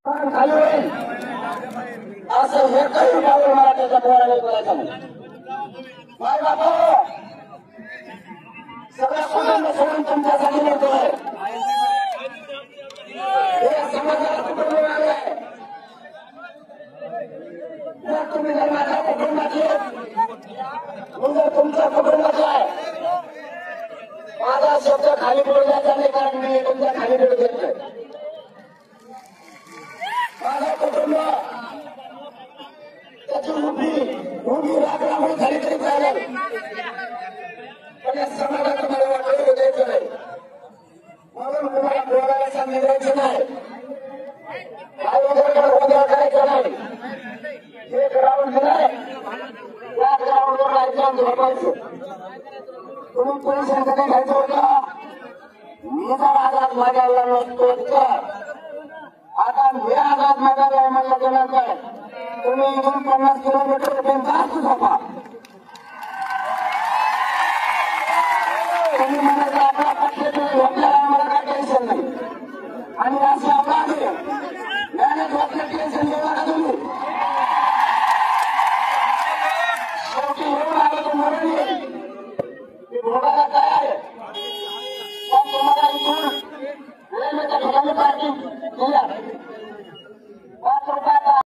खाली होईल असं हे काही गावावर मला त्याच्या पोराला बोलायचं नाही. माय बाबा सगळ्या कुटुंब सोडून तुमच्यासाठी येतोय. हे समाजाला कुटुंब मिळालंय. जर तुम्ही जर माझ्या कुटुंबाचे मी जर तुमच्या कुटुंबाचे आहे माझा शब्द खाली पडू द्यायचा नाही कारण मी तुमच्या खाली पडू देत नाही. माझं कुटुंब त्याची उभी राखल्यामुळे झाली तरी चालेल पण या समाजाचं मला वाटलं द्यायचं नाही म्हणून तुम्हाला बोलायला सांगणे द्यायचं नाही. काय वगैरे गोंधळ करायचा नाही. जे ग्राउंड दिलंय त्या ग्राउंडवर राहायचं आणि झोपायचं. तुम्ही पैसे कधी घ्यायचं होतं मी जर आजाद मागायला नसतो तर आता मी आजाद मागायला म्हणलं गेल्यानंतर तुम्ही इथून 50 किलोमीटर बिनधास्त झोपा. तुम्ही म्हणायचं आपला पक्षाचे झोपल्याला आम्हाला काय टेन्शन नाही आणि असे अपराध ज्ञानात झोपलं टेन्शन घेऊ नका तुम्ही. शेवटी येऊन आलं तर मरण येईल मी भोगायला तयार आहे पण तुम्हाला इथून रेल्वेच्या ठिकाणी पार्किंग दिल्या